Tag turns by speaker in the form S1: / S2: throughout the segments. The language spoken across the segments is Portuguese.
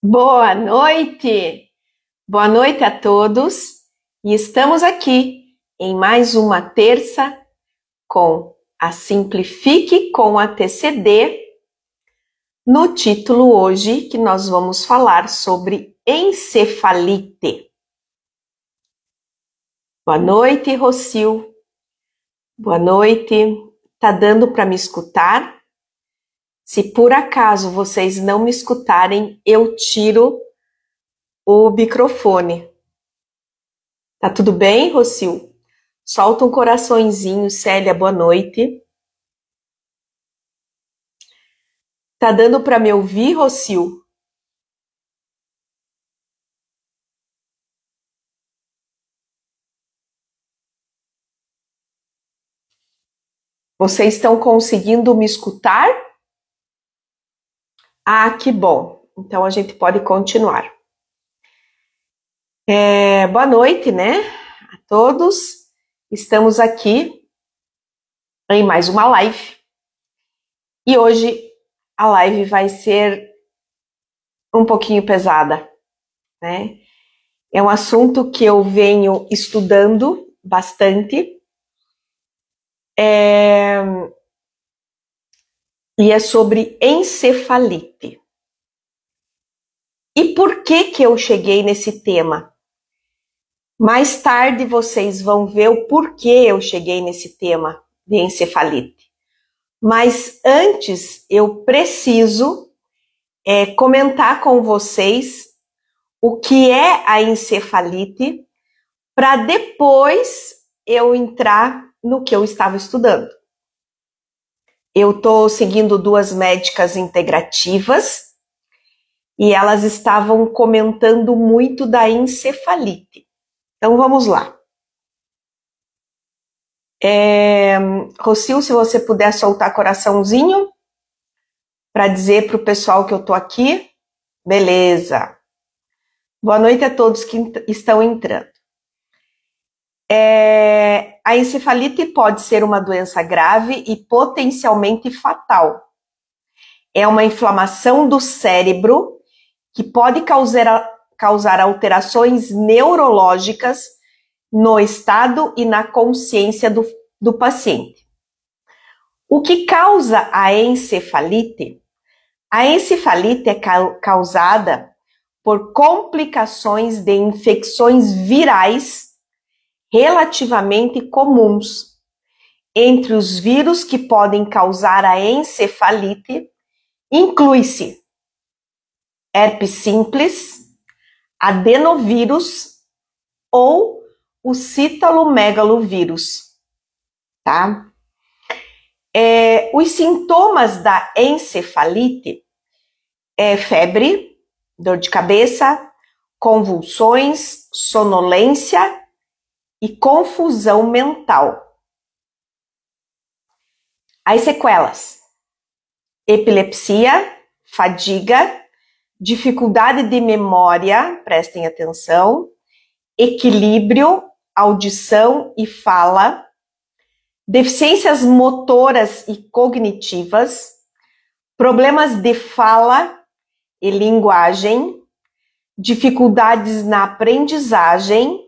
S1: Boa noite a todos e estamos aqui em mais uma terça com a Simplifique com a TCD, no título hoje que nós vamos falar sobre encefalite. Boa noite, Rocio. Boa noite. Tá dando para me escutar? Se por acaso vocês não me escutarem, eu tiro o microfone. Tá tudo bem, Rocio? Solta um coraçõezinho. Célia, boa noite. Tá dando para me ouvir, Rocio? Vocês estão conseguindo me escutar? Ah, que bom. Então a gente pode continuar. Boa noite, né, a todos. Estamos aqui em mais uma live. E hoje a live vai ser um pouquinho pesada, né? É um assunto que eu venho estudando bastante. E é sobre encefalite. E por que eu cheguei nesse tema? Mais tarde vocês vão ver o porquê eu cheguei nesse tema de encefalite. Mas antes eu preciso comentar com vocês o que é a encefalite para depois eu entrar no que eu estava estudando. Eu estou seguindo duas médicas integrativas e elas estavam comentando muito da encefalite. Então vamos lá. Rocio, se você puder soltar coraçãozinho para dizer para o pessoal que eu estou aqui. Beleza. Boa noite a todos que estão entrando. A encefalite pode ser uma doença grave e potencialmente fatal. É uma inflamação do cérebro que pode causar alterações neurológicas no estado e na consciência do paciente. O que causa a encefalite? A encefalite é causada por complicações de infecções virais relativamente comuns. Entre os vírus que podem causar a encefalite, inclui-se herpes simples, adenovírus ou o citalomegalovírus, tá? Os sintomas da encefalite é febre, dor de cabeça, convulsões, sonolência e confusão mental. As sequelas: epilepsia, fadiga, dificuldade de memória, prestem atenção, equilíbrio, audição e fala, deficiências motoras e cognitivas, problemas de fala e linguagem, dificuldades na aprendizagem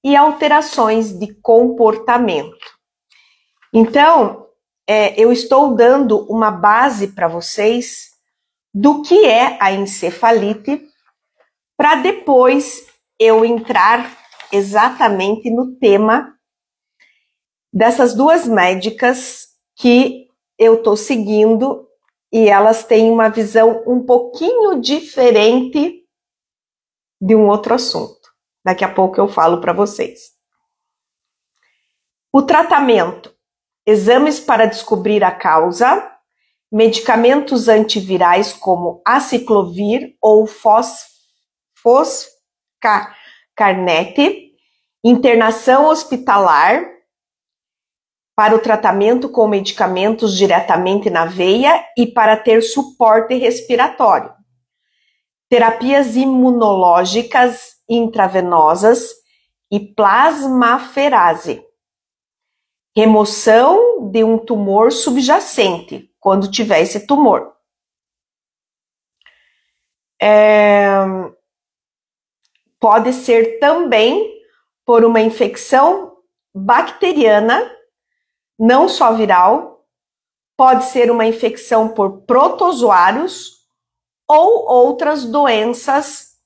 S1: e alterações de comportamento. Então, eu estou dando uma base para vocês do que é a encefalite, para depois eu entrar exatamente no tema dessas duas médicas que eu estou seguindo, e elas têm uma visão um pouquinho diferente de um outro assunto. Daqui a pouco eu falo para vocês. O tratamento: exames para descobrir a causa, medicamentos antivirais como aciclovir ou foscarnet, internação hospitalar para o tratamento com medicamentos diretamente na veia e para ter suporte respiratório, terapias imunológicas intravenosas e plasmaferase, remoção de um tumor subjacente, quando tiver esse tumor. pode ser também por uma infecção bacteriana, não só viral, pode ser uma infecção por protozoários ou outras doenças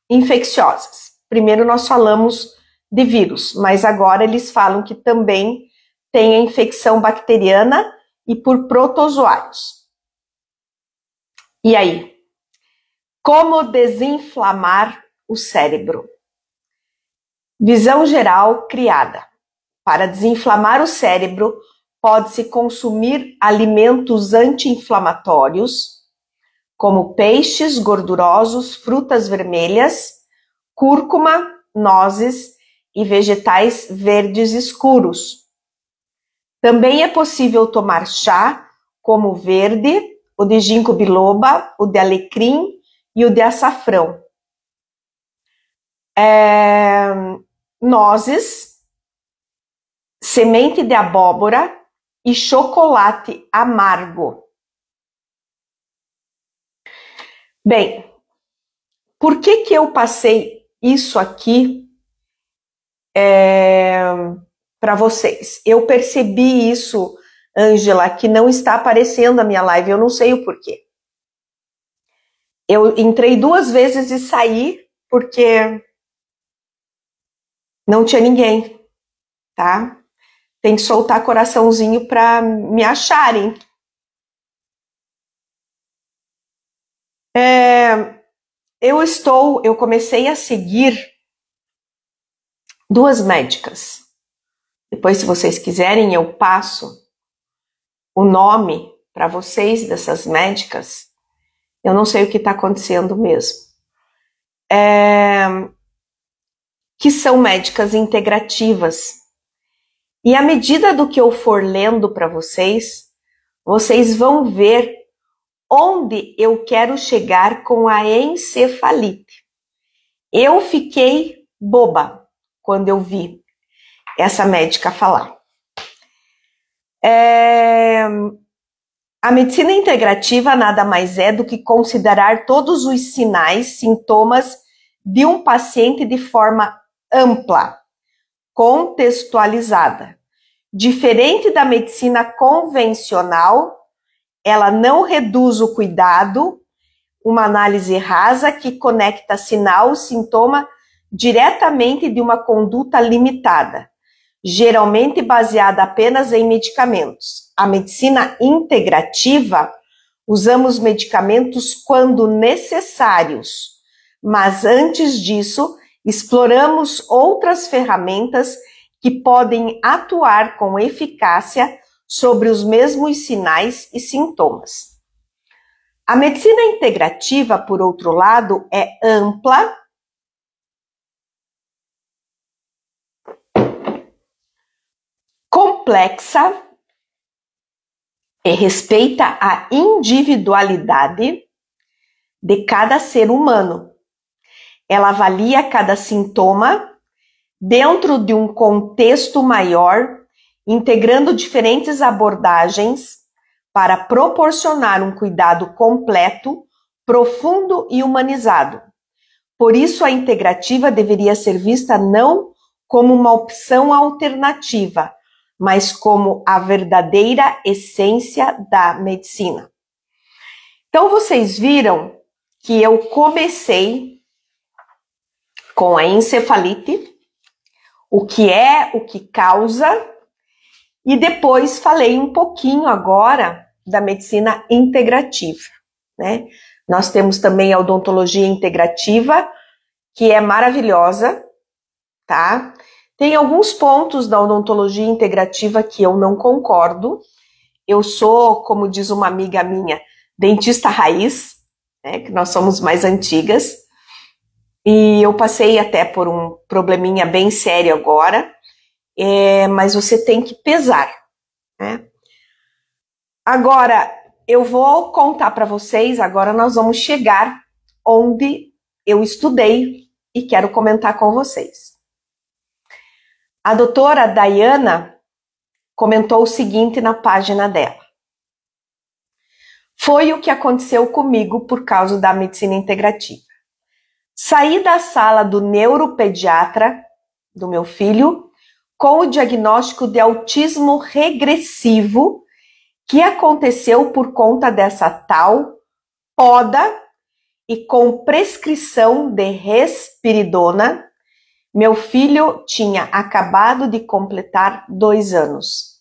S1: infecciosas. Primeiro nós falamos de vírus, mas agora eles falam que também tem a infecção bacteriana e por protozoários. E aí? Como desinflamar o cérebro? Visão geral criada. Para desinflamar o cérebro, pode-se consumir alimentos anti-inflamatórios, como peixes gordurosos, frutas vermelhas, cúrcuma, nozes e vegetais verdes escuros. Também é possível tomar chá, como o verde, o de ginkgo biloba, o de alecrim e o de açafrão. Nozes, semente de abóbora e chocolate amargo. Bem, por que eu passei isso aqui para vocês? Eu percebi isso, Ângela, que não está aparecendo a minha live, eu não sei o porquê. Eu entrei 2 vezes e saí porque não tinha ninguém, tá? Tem que soltar coraçãozinho para me acharem. Eu comecei a seguir 2 médicas. Depois, se vocês quiserem, eu passo o nome para vocês dessas médicas. Eu não sei o que está acontecendo mesmo. Que são médicas integrativas. E à medida do que eu for lendo para vocês, vocês vão ver onde eu quero chegar com a encefalite. Eu fiquei boba quando eu vi essa médica falar. A medicina integrativa nada mais é do que considerar todos os sinais, sintomas de um paciente de forma ampla, contextualizada. Diferente da medicina convencional, ela não reduz o cuidado, uma análise rasa que conecta sinal, sintoma diretamente de uma conduta limitada, geralmente baseada apenas em medicamentos. A medicina integrativa, usamos medicamentos quando necessários, mas antes disso, exploramos outras ferramentas que podem atuar com eficácia sobre os mesmos sinais e sintomas. A medicina integrativa, por outro lado, é ampla, complexa e respeita a individualidade de cada ser humano. Ela avalia cada sintoma dentro de um contexto maior, integrando diferentes abordagens para proporcionar um cuidado completo, profundo e humanizado. Por isso, a integrativa deveria ser vista não como uma opção alternativa, mas como a verdadeira essência da medicina. Então, vocês viram que eu comecei com a encefalite, o que é, o que causa, e depois falei um pouquinho agora da medicina integrativa, né? Nós temos também a odontologia integrativa, que é maravilhosa, tá? Tem alguns pontos da odontologia integrativa que eu não concordo. Eu sou, como diz uma amiga minha, dentista raiz, né, que nós somos mais antigas. E eu passei até por um probleminha bem sério agora, mas você tem que pesar, né? Agora, eu vou contar para vocês, agora nós vamos chegar onde eu estudei e quero comentar com vocês. A doutora Dayana comentou o seguinte na página dela. Foi o que aconteceu comigo por causa da medicina integrativa. Saí da sala do neuropediatra do meu filho com o diagnóstico de autismo regressivo que aconteceu por conta dessa tal poda e com prescrição de risperidona. Meu filho tinha acabado de completar 2 anos.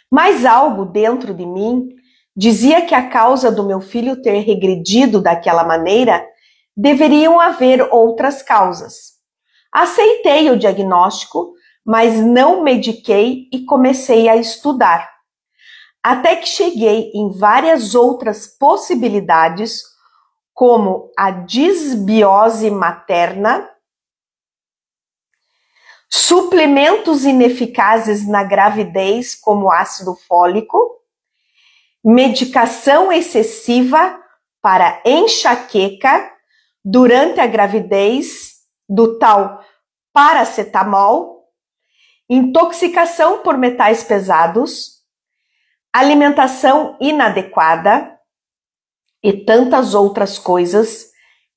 S1: Mas algo dentro de mim dizia que a causa do meu filho ter regredido daquela maneira deveriam haver outras causas. Aceitei o diagnóstico, mas não mediquei e comecei a estudar. Até que cheguei em várias outras possibilidades, como a disbiose materna, suplementos ineficazes na gravidez, como ácido fólico, medicação excessiva para enxaqueca durante a gravidez, do tal paracetamol, intoxicação por metais pesados, alimentação inadequada e tantas outras coisas,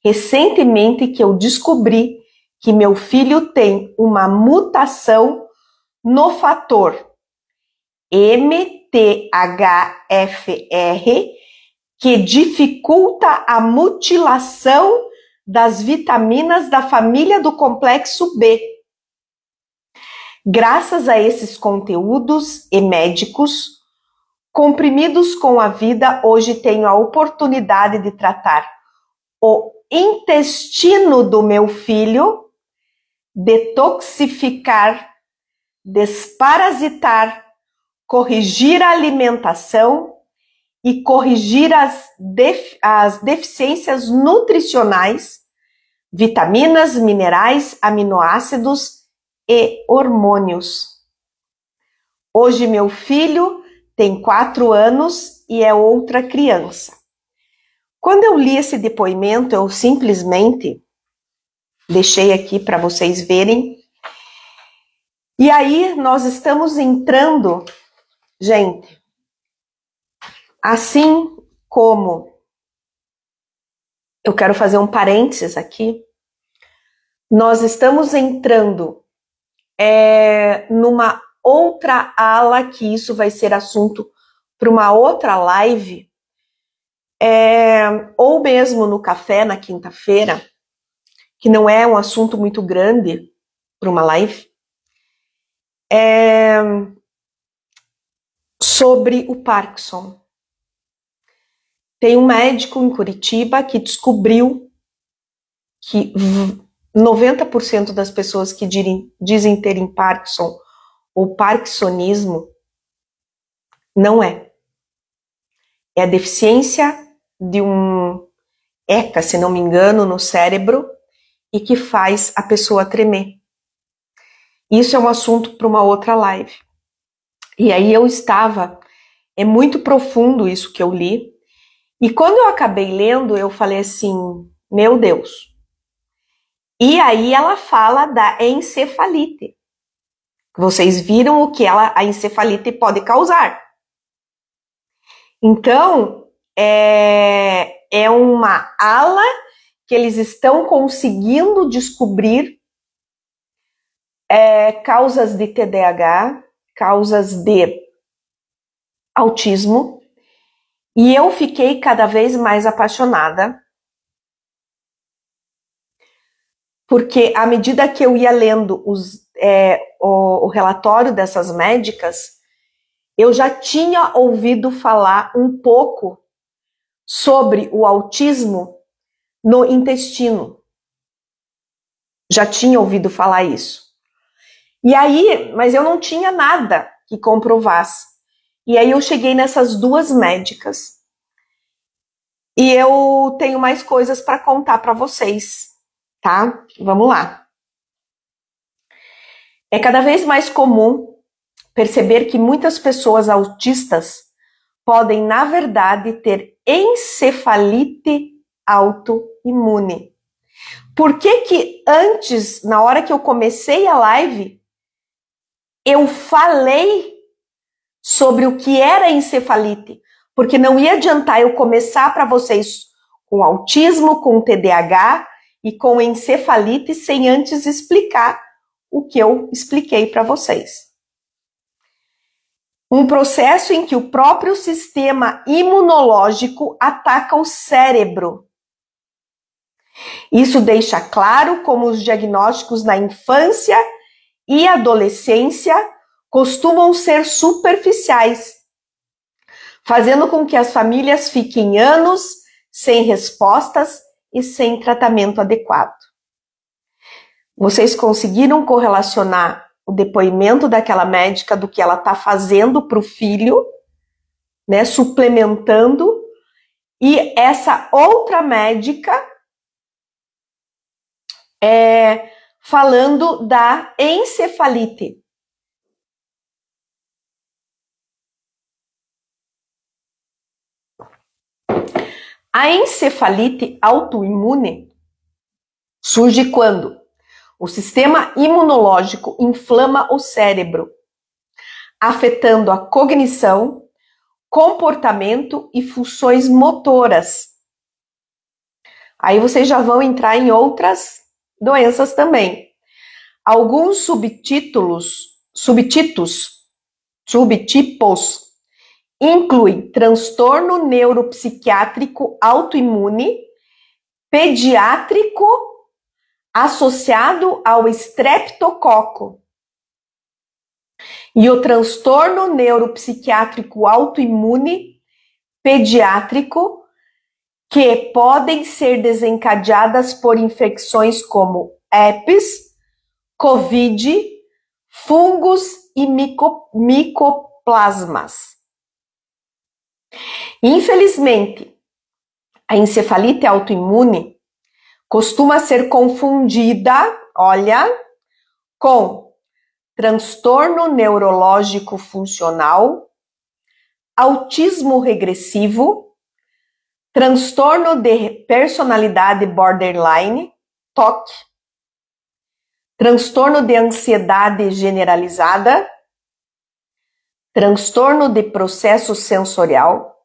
S1: recentemente que eu descobri que meu filho tem uma mutação no fator MTHFR que dificulta a mutilação das vitaminas da família do complexo B. Graças a esses conteúdos e médicos, comprimidos com a vida, hoje tenho a oportunidade de tratar o intestino do meu filho, detoxificar, desparasitar, corrigir a alimentação e corrigir as deficiências nutricionais, vitaminas, minerais, aminoácidos e hormônios. Hoje meu filho tem 4 anos e é outra criança. Quando eu li esse depoimento, eu simplesmente deixei aqui para vocês verem. E aí nós estamos entrando, gente, assim como eu quero fazer um parênteses aqui, nós estamos entrando numa outra ala, que isso vai ser assunto para uma outra live, ou mesmo no café na quinta-feira, que não é um assunto muito grande para uma live, sobre o Parkinson. Tem um médico em Curitiba que descobriu que 90% das pessoas que dizem terem Parkinson ou parkinsonismo não é. É a deficiência de um ECA, se não me engano, no cérebro e que faz a pessoa tremer. Isso é um assunto para uma outra live. E aí eu estava, é muito profundo isso que eu li, e quando eu acabei lendo, eu falei assim, meu Deus. E aí ela fala da encefalite. Vocês viram o que a encefalite pode causar. Então, é uma ala que eles estão conseguindo descobrir causas de TDAH, causas de autismo, e eu fiquei cada vez mais apaixonada, porque à medida que eu ia lendo o relatório dessas médicas, eu já tinha ouvido falar um pouco sobre o autismo no intestino. Já tinha ouvido falar isso. E aí, mas eu não tinha nada que comprovasse. E aí eu cheguei nessas 2 médicas. E eu tenho mais coisas para contar para vocês, tá? Vamos lá. É cada vez mais comum perceber que muitas pessoas autistas podem, na verdade, ter encefalite autoimune. Por que antes, na hora que eu comecei a live, eu falei sobre o que era encefalite? Porque não ia adiantar eu começar para vocês com autismo, com TDAH e com encefalite sem antes explicar o que eu expliquei para vocês. Um processo em que o próprio sistema imunológico ataca o cérebro. Isso deixa claro como os diagnósticos na infância e adolescência costumam ser superficiais, fazendo com que as famílias fiquem anos sem respostas e sem tratamento adequado. Vocês conseguiram correlacionar o depoimento daquela médica do que ela está fazendo para o filho, né, suplementando, e essa outra médica falando da encefalite. A encefalite autoimune surge quando o sistema imunológico inflama o cérebro, afetando a cognição, comportamento e funções motoras. Aí vocês já vão entrar em outras doenças também. Alguns subtipos incluem transtorno neuropsiquiátrico autoimune, pediátrico, associado ao estreptococo. E o transtorno neuropsiquiátrico autoimune, pediátrico, que podem ser desencadeadas por infecções como herpes, Covid, fungos e micoplasmas. Infelizmente, a encefalite autoimune costuma ser confundida, olha, com transtorno neurológico funcional, autismo regressivo, transtorno de personalidade borderline, TOC, transtorno de ansiedade generalizada, transtorno de processo sensorial,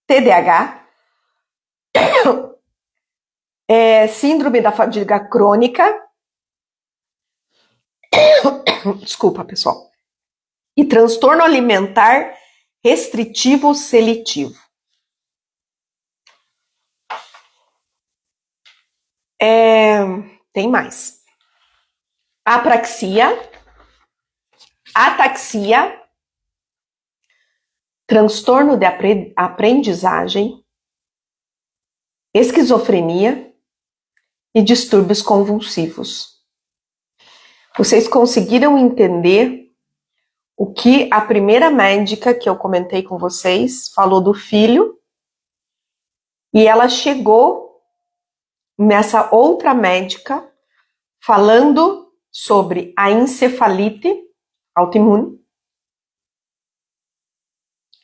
S1: TDAH, síndrome da fadiga crônica, desculpa, pessoal, e transtorno alimentar restritivo seletivo. Tem mais. Apraxia, ataxia, transtorno de aprendizagem, esquizofrenia e distúrbios convulsivos. Vocês conseguiram entender o que a primeira médica que eu comentei com vocês falou do filho? E ela chegou nessa outra médica falando sobre a encefalite autoimune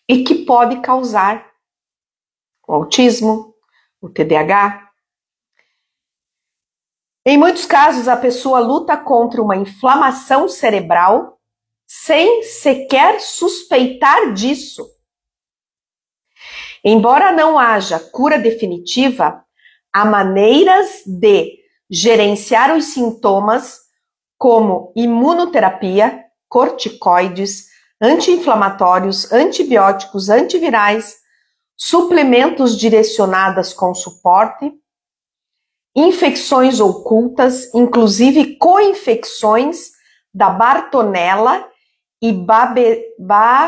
S1: e que pode causar o autismo, o TDAH. Em muitos casos, a pessoa luta contra uma inflamação cerebral sem sequer suspeitar disso. Embora não haja cura definitiva, há maneiras de gerenciar os sintomas como imunoterapia, corticoides, anti-inflamatórios, antibióticos, antivirais, suplementos direcionados com suporte, infecções ocultas, inclusive co-infecções da Bartonella e Babesia,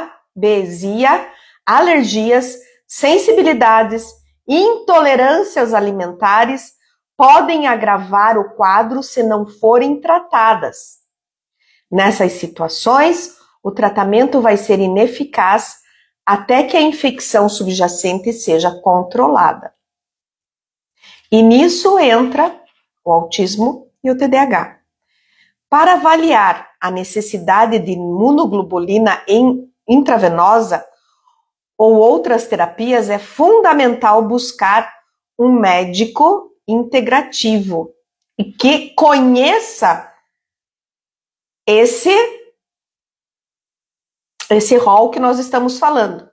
S1: alergias, sensibilidades, intolerâncias alimentares podem agravar o quadro se não forem tratadas. Nessas situações, o tratamento vai ser ineficaz até que a infecção subjacente seja controlada. E nisso entra o autismo e o TDAH. Para avaliar a necessidade de imunoglobulina intravenosa ou outras terapias, é fundamental buscar um médico integrativo e que conheça esse rol que nós estamos falando.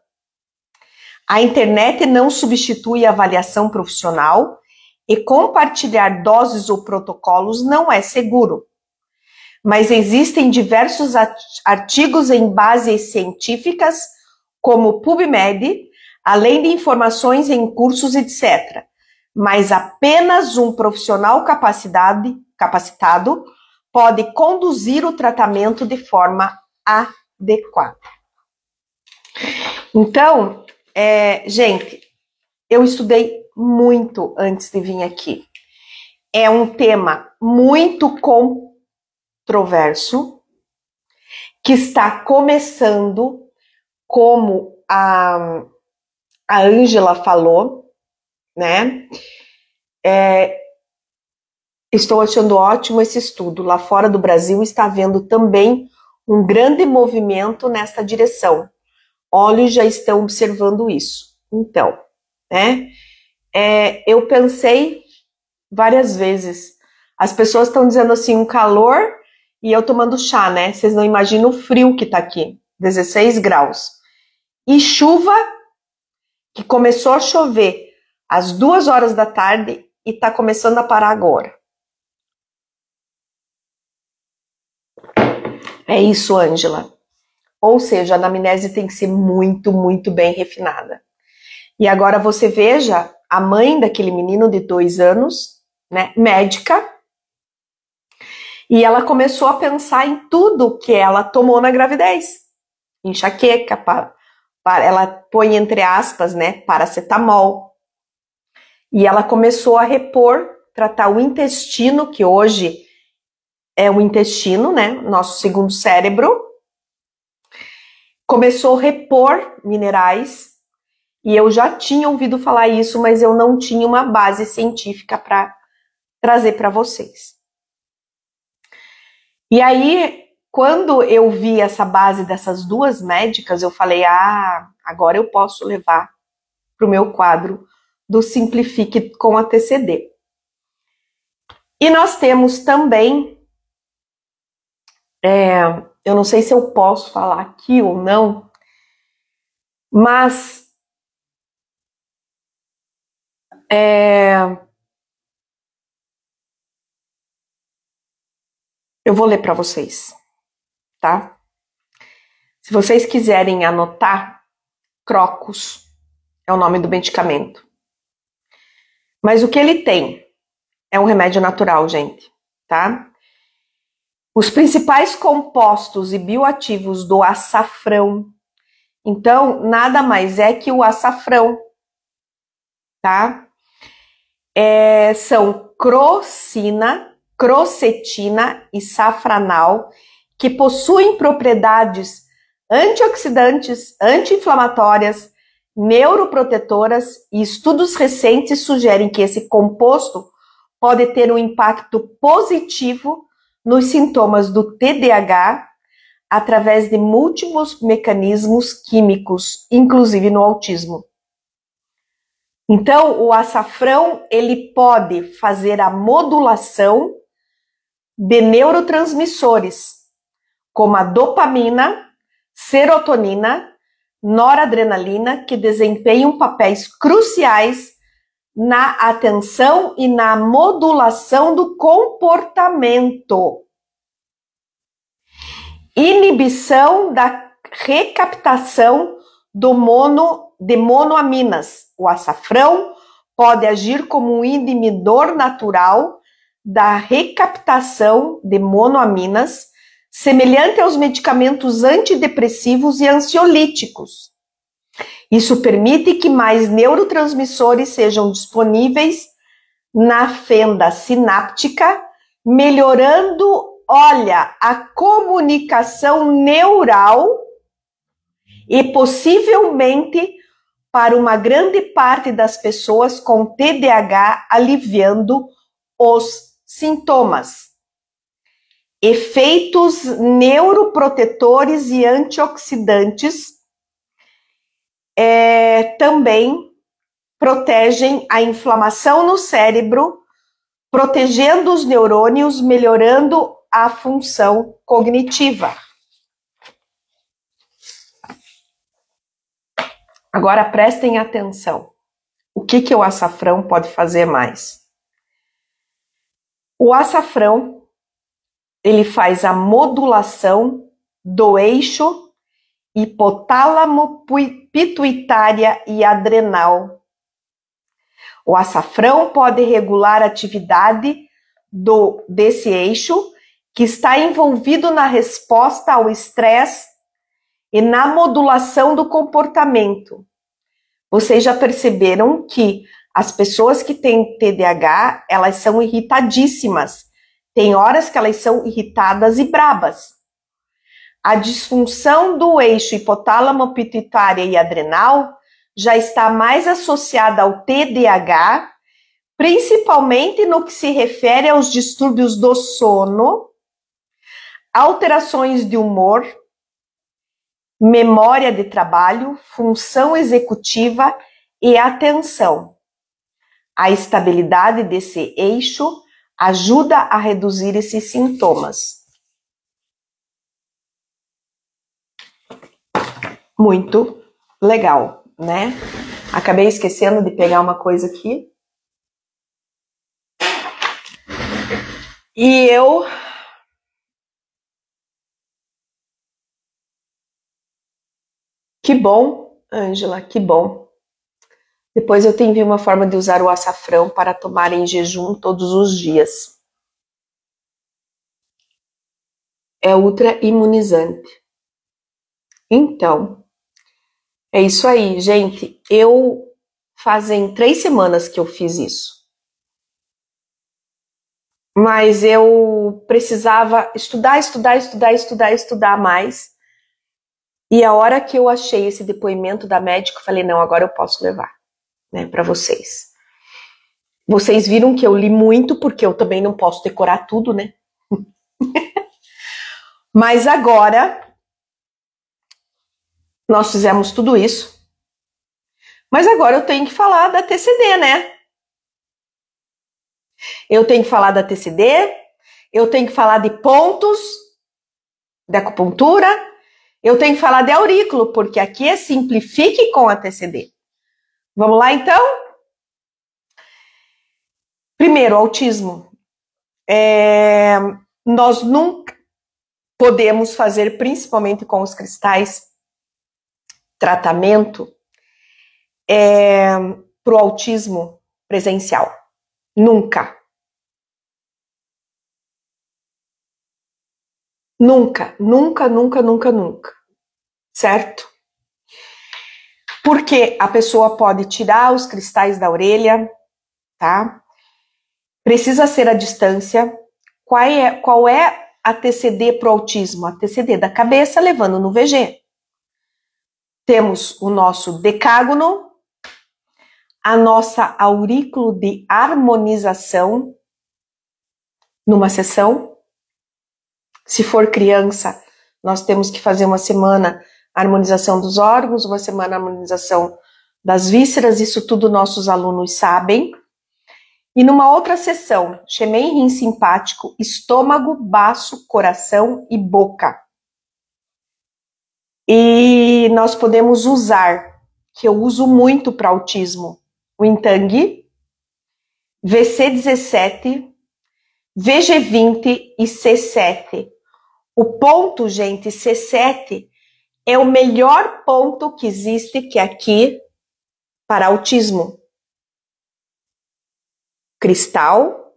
S1: A internet não substitui a avaliação profissional e compartilhar doses ou protocolos não é seguro. Mas existem diversos artigos em bases científicas, como PubMed, além de informações em cursos, etc. Mas apenas um profissional capacitado pode conduzir o tratamento de forma adequada. Então, gente, eu estudei muito antes de vir aqui. É um tema muito controverso, que está começando, como a Ângela falou, né? Estou achando ótimo esse estudo. Lá fora do Brasil está havendo também um grande movimento nessa direção. Olhos já estão observando isso. Então, né? Eu pensei várias vezes. As pessoas estão dizendo assim, um calor e eu tomando chá, né? Vocês não imaginam o frio que tá aqui. 16 graus. E chuva, que começou a chover às 2 horas da tarde e tá começando a parar agora. É isso, Ângela. Ou seja, a anamnese tem que ser muito, muito bem refinada. E agora você veja a mãe daquele menino de 2 anos, né, médica, e ela começou a pensar em tudo que ela tomou na gravidez. Enxaqueca, ela põe entre aspas, né, paracetamol. E ela começou a repor, tratar o intestino, que hoje é o intestino, né, nosso segundo cérebro. Começou a repor minerais, e eu já tinha ouvido falar isso, mas eu não tinha uma base científica para trazer para vocês. E aí, quando eu vi essa base dessas 2 médicas, eu falei, agora eu posso levar para o meu quadro do Simplifique com a TCD. E nós temos também, eu não sei se eu posso falar aqui ou não, mas eu vou ler para vocês, tá? Se vocês quiserem anotar, Crocus é o nome do medicamento. Mas o que ele tem? É um remédio natural, gente, tá? Os principais compostos e bioativos do açafrão, então, nada mais é que o açafrão, tá? São crocina, crocetina e safranal, que possuem propriedades antioxidantes, anti-inflamatórias, neuroprotetoras, e estudos recentes sugerem que esse composto pode ter um impacto positivo nos sintomas do TDAH através de múltiplos mecanismos químicos, inclusive no autismo. Então, o açafrão, ele pode fazer a modulação de neurotransmissores, como a dopamina, serotonina, noradrenalina, que desempenham papéis cruciais na atenção e na modulação do comportamento. Inibição da recaptação de monoaminas. O açafrão pode agir como um inibidor natural da recaptação de monoaminas, semelhante aos medicamentos antidepressivos e ansiolíticos. Isso permite que mais neurotransmissores sejam disponíveis na fenda sináptica, melhorando, a comunicação neural e possivelmente para uma grande parte das pessoas com TDAH, aliviando os sintomas. Efeitos neuroprotetores e antioxidantes também protegem a inflamação no cérebro, protegendo os neurônios, melhorando a função cognitiva. Agora prestem atenção. O que o açafrão pode fazer mais? O açafrão, ele faz a modulação do eixo hipotálamo, pituitária e adrenal. O açafrão pode regular a atividade desse eixo que está envolvido na resposta ao estresse e na modulação do comportamento. Vocês já perceberam que as pessoas que têm TDAH, elas são irritadíssimas. Tem horas que elas são irritadas e brabas. A disfunção do eixo hipotálamo, pituitária e adrenal já está mais associada ao TDAH, principalmente no que se refere aos distúrbios do sono, alterações de humor, memória de trabalho, função executiva e atenção. A estabilidade desse eixo ajuda a reduzir esses sintomas. Muito legal, né? Acabei esquecendo de pegar uma coisa aqui. E eu... Que bom, Ângela, que bom. Depois eu te envio uma forma de usar o açafrão para tomar em jejum todos os dias. É ultra imunizante. Então, é isso aí, gente. Fazem 3 semanas que eu fiz isso. Mas eu precisava estudar mais. E a hora que eu achei esse depoimento da médica, eu falei, não, agora eu posso levar, né, para vocês. Vocês viram que eu li muito, porque eu também não posso decorar tudo, né? Mas agora, nós fizemos tudo isso. Mas agora eu tenho que falar da TCD, né? Eu tenho que falar da TCD, eu tenho que falar de pontos, de acupuntura, eu tenho que falar de aurículo, porque aqui é simplifique com a TCD. Vamos lá, então? Primeiro, autismo. Nós nunca podemos fazer, principalmente com os cristais, tratamento para o autismo presencial. Nunca. Nunca, nunca, nunca, nunca, nunca. Certo? Porque a pessoa pode tirar os cristais da orelha, tá? Precisa ser a distância. Qual é a TCD para o autismo? A TCD da cabeça levando no VG. Temos o nosso decágono, a nossa aurículo de harmonização numa sessão. Se for criança, nós temos que fazer uma semana a harmonização dos órgãos, uma semana a harmonização das vísceras, isso tudo nossos alunos sabem. E numa outra sessão, Xemen rim simpático, estômago, baço, coração e boca. E nós podemos usar, que eu uso muito para autismo, o Intang, VC17, VG20 e C7. O ponto, gente, C7 é o melhor ponto que existe que aqui para autismo. Cristal.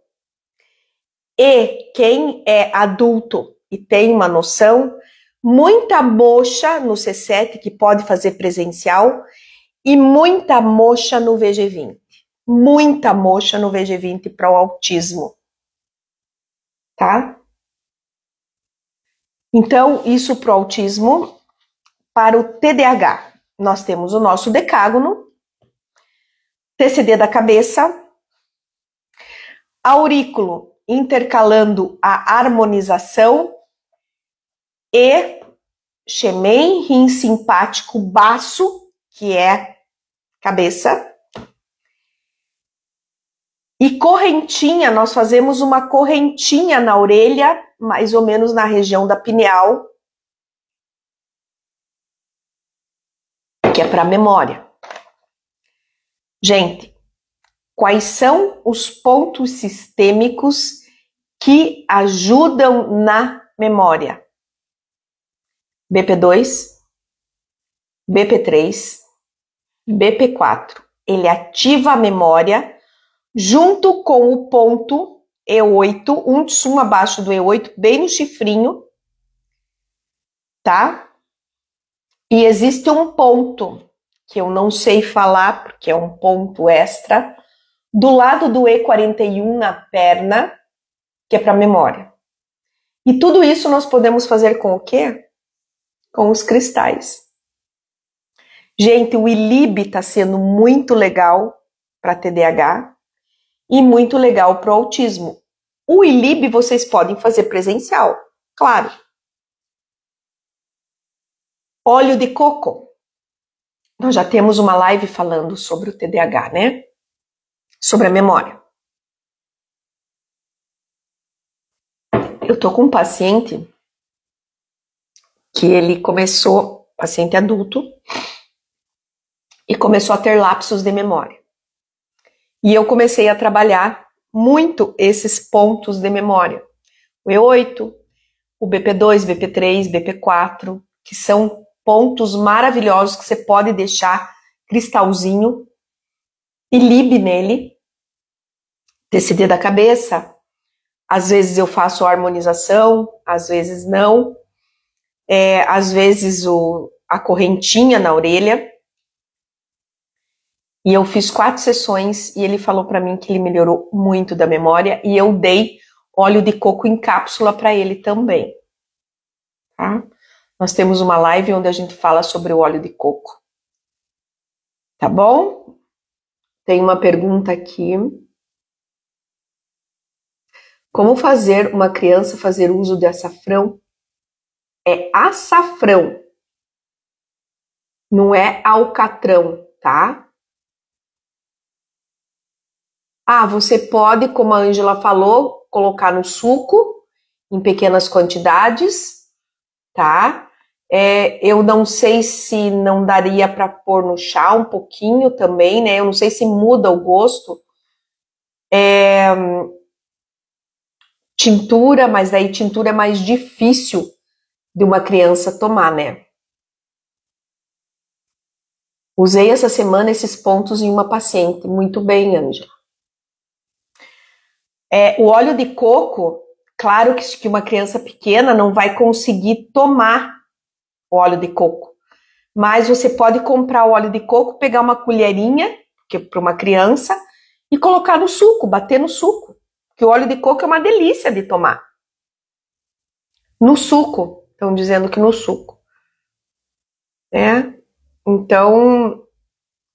S1: E quem é adulto e tem uma noção, muita moxa no C7, que pode fazer presencial, e muita moxa no VG20. Muita moxa no VG20 para o autismo. Tá? Então, isso para o autismo. Para o TDAH, nós temos o nosso decágono, TCD da cabeça, aurículo intercalando a harmonização e Xemen rim simpático baço, que é cabeça. E correntinha, nós fazemos uma correntinha na orelha, mais ou menos na região da pineal, que é para memória. Gente, quais são os pontos sistêmicos que ajudam na memória. BP2, BP3, BP4. Ele ativa a memória junto com o ponto E8, um de suma abaixo do E8, bem no chifrinho, tá? E existe um ponto, que eu não sei falar, porque é um ponto extra, do lado do E41 na perna, que é para memória. E tudo isso nós podemos fazer com o quê? Com os cristais. Gente, o ILIB está sendo muito legal para TDAH e muito legal para o autismo. O ILIB vocês podem fazer presencial, claro. Óleo de coco. Nós já temos uma live falando sobre o TDAH, né? Sobre a memória. Eu tô com um paciente que ele começou, paciente adulto, e começou a ter lapsos de memória. E eu comecei a trabalhar muito esses pontos de memória. O E8, o BP2, BP3, BP4, que são pontos maravilhosos que você pode deixar cristalzinho e lib nele, TCD da cabeça. Às vezes eu faço a harmonização, às vezes não. Às vezes a correntinha na orelha. E eu fiz 4 sessões e ele falou para mim que ele melhorou muito da memória e eu dei óleo de coco em cápsula para ele também. Tá? Nós temos uma live onde a gente fala sobre o óleo de coco. Tá bom? Tem uma pergunta aqui. Como fazer uma criança fazer uso de açafrão? É açafrão, não é alcatrão, tá? Você pode, como a Ângela falou, colocar no suco, em pequenas quantidades, tá? Eu não sei se não daria para pôr no chá um pouquinho também, né? Eu não sei se muda o gosto. Tintura, mas daí tintura é mais difícil de uma criança tomar, né? Usei essa semana esses pontos em uma paciente. Muito bem, Ângela. O óleo de coco, claro que uma criança pequena não vai conseguir tomar o óleo de coco. Mas você pode comprar o óleo de coco, pegar uma colherinha, que é para uma criança, e colocar no suco, bater no suco. Porque o óleo de coco é uma delícia de tomar. No suco. Estão dizendo que no suco. Então,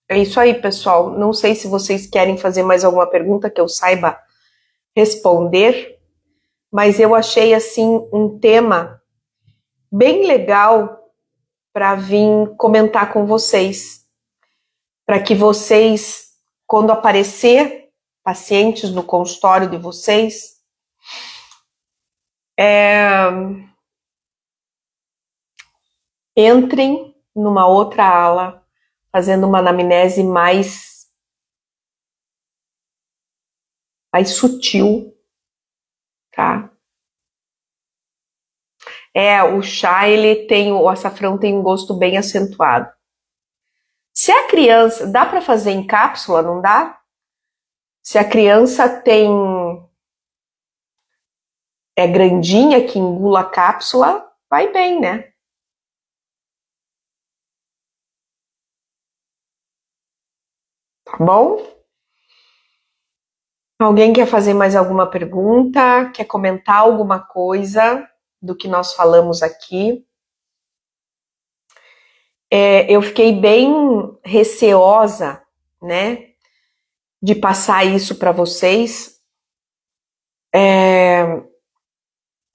S1: é isso aí, pessoal. Não sei se vocês querem fazer mais alguma pergunta que eu saiba responder, mas eu achei, assim, um tema bem legal para vir comentar com vocês. Para que vocês, quando aparecer pacientes no consultório de vocês, entrem numa outra ala, fazendo uma anamnese mais sutil, tá? O chá, o açafrão tem um gosto bem acentuado. Se a criança, dá para fazer em cápsula, não dá? Se a criança é grandinha, que engula a cápsula, vai bem, né? Tá bom? Alguém quer fazer mais alguma pergunta? Quer comentar alguma coisa do que nós falamos aqui? Eu fiquei bem receosa, né, de passar isso para vocês.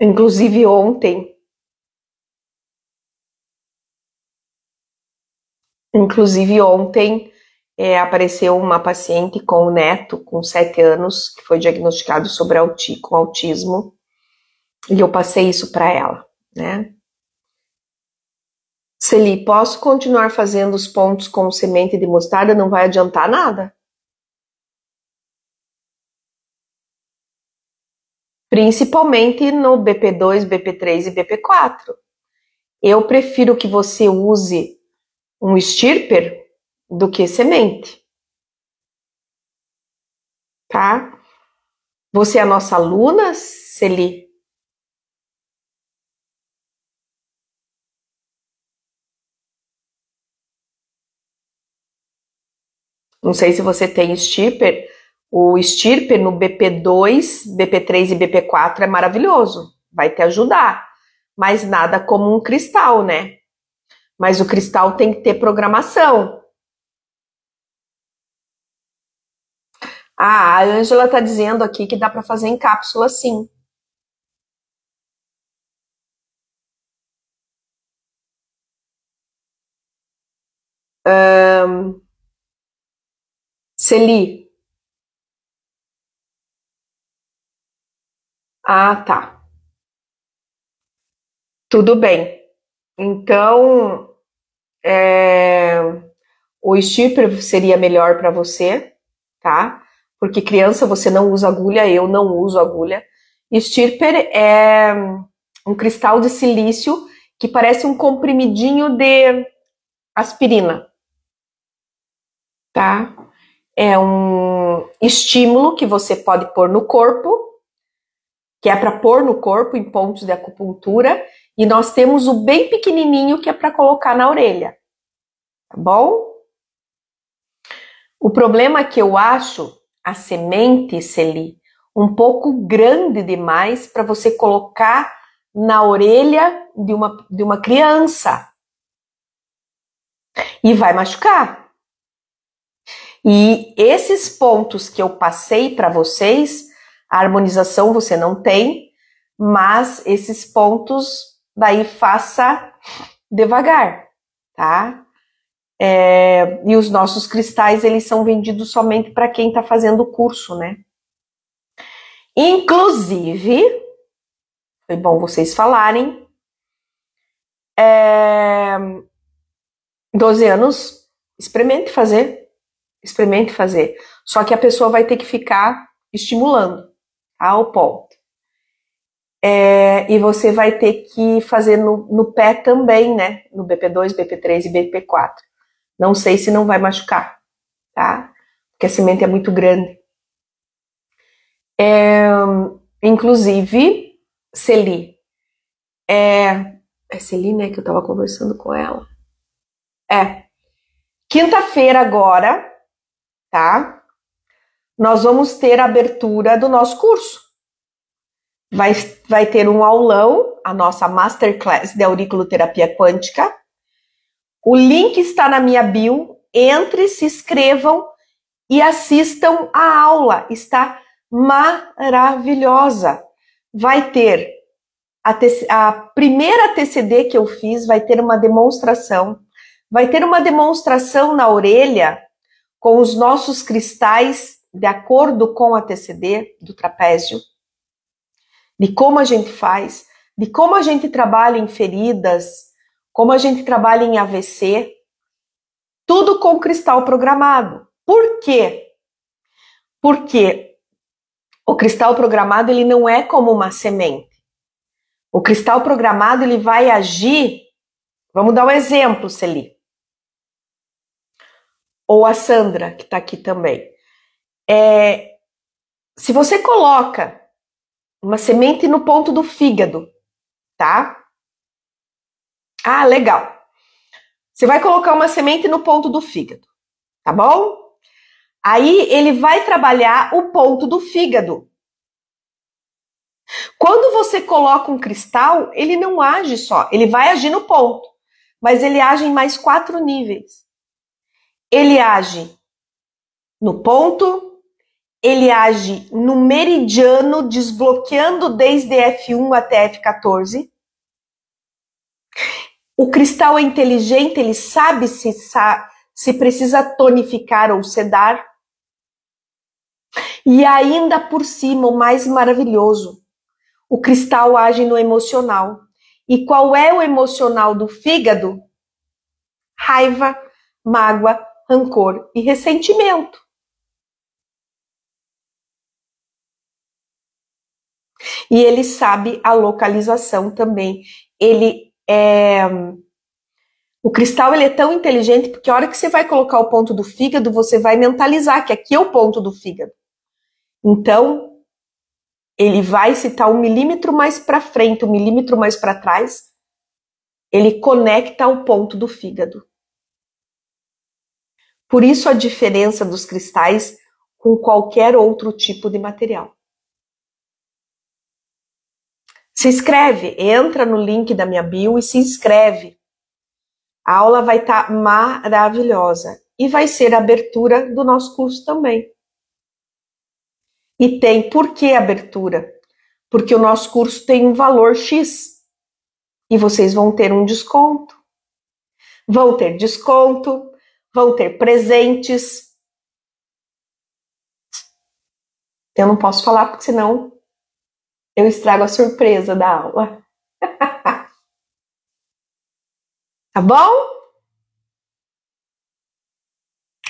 S1: Inclusive ontem, apareceu uma paciente com um neto com 7 anos que foi diagnosticado com autismo e eu passei isso para ela, né? Celi, posso continuar fazendo os pontos com semente de mostarda? Não vai adiantar nada. principalmente no BP2, BP3 e BP4. Eu prefiro que você use um stirper do que semente, tá? Você é a nossa aluna, Celi? Não sei se você tem stirper. O stirper no BP2, BP3 e BP4 é maravilhoso, vai te ajudar, mas nada como um cristal, né? Mas o cristal tem que ter programação. Ah, a Ângela tá dizendo aqui que dá para fazer em cápsula, sim. Celi. Ah, tá. Tudo bem. Então, o stipper seria melhor para você, tá? Porque criança você não usa agulha, eu não uso agulha. Stipper é um cristal de silício que parece um comprimidinho de aspirina, tá? É um estímulo que você pode pôr no corpo, que é para pôr no corpo em pontos de acupuntura, e nós temos o bem pequenininho que é para colocar na orelha, tá bom? O problema é que eu acho a semente, Celi, um pouco grande demais para você colocar na orelha de uma criança. E vai machucar. E esses pontos que eu passei para vocês, a harmonização você não tem, mas esses pontos daí faça devagar, tá? E os nossos cristais, eles são vendidos somente para quem está fazendo o curso, né? Inclusive, foi bom vocês falarem, 12 anos, experimente fazer. Só que a pessoa vai ter que ficar estimulando, tá? O ponto. E você vai ter que fazer no pé também, né? No BP2, BP3 e BP4. Não sei se não vai machucar, tá? Porque a semente é muito grande. Inclusive, Celi. É Celi, né? Que eu tava conversando com ela. Quinta-feira agora, tá? Nós vamos ter a abertura do nosso curso. Vai ter um aulão, a nossa Masterclass de auriculoterapia quântica. O link está na minha bio. Entre, se inscrevam e assistam a aula. Está maravilhosa. Vai ter a primeira TCD que eu fiz, vai ter uma demonstração. Vai ter uma demonstração na orelha com os nossos cristais de acordo com a TCD do trapézio, de como a gente faz, de como a gente trabalha em feridas, como a gente trabalha em AVC, tudo com cristal programado. Por quê? Porque o cristal programado ele não é como uma semente. O cristal programado ele vai agir, vamos dar um exemplo, Celi. Ou a Sandra, que está aqui também. Se você coloca uma semente no ponto do fígado, tá? Ah, legal. Você vai colocar uma semente no ponto do fígado, tá bom? Aí ele vai trabalhar o ponto do fígado. Quando você coloca um cristal, ele não age só, ele vai agir no ponto, mas ele age em mais 4 níveis. Ele age no ponto, ele age no meridiano, desbloqueando desde F1 até F14. O cristal é inteligente, ele sabe se precisa tonificar ou sedar. E ainda por cima, o mais maravilhoso, o cristal age no emocional. E qual é o emocional do fígado? Raiva, mágoa, rancor e ressentimento. E ele sabe a localização também. O cristal ele é tão inteligente porque a hora que você vai colocar o ponto do fígado, você vai mentalizar que aqui é o ponto do fígado. Então, ele vai, se está 1 milímetro mais para frente, 1 milímetro mais para trás, ele conecta ao ponto do fígado. Por isso a diferença dos cristais com qualquer outro tipo de material. Se inscreve, entra no link da minha bio e se inscreve. A aula vai estar maravilhosa e vai ser a abertura do nosso curso também. E tem por que abertura? Porque o nosso curso tem um valor X e vocês vão ter um desconto. Vão ter desconto, vão ter presentes. Eu não posso falar porque senão eu estrago a surpresa da aula. Tá bom?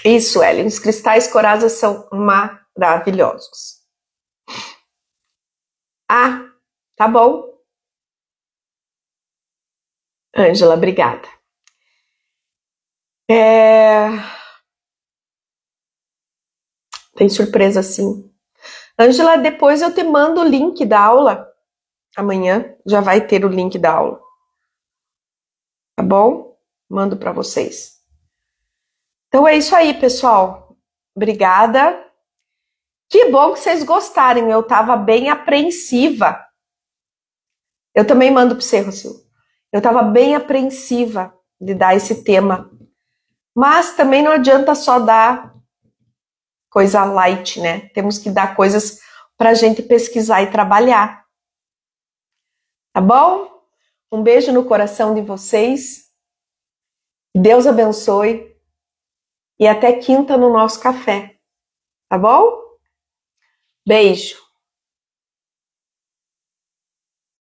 S1: Isso, Ellen. Os cristais Coraza são maravilhosos. Ah, tá bom. Ângela, obrigada. Tem surpresa sim. Ângela, depois eu te mando o link da aula. Amanhã já vai ter o link da aula. Tá bom? Mando para vocês. Então é isso aí, pessoal. Obrigada. Que bom que vocês gostaram. Eu tava bem apreensiva. Eu também mando para você, Rosil. Eu tava bem apreensiva de dar esse tema. Mas também não adianta só dar coisa light, né? Temos que dar coisas pra gente pesquisar e trabalhar. Tá bom? Um beijo no coração de vocês. Deus abençoe. E até quinta no nosso café. Tá bom? Beijo.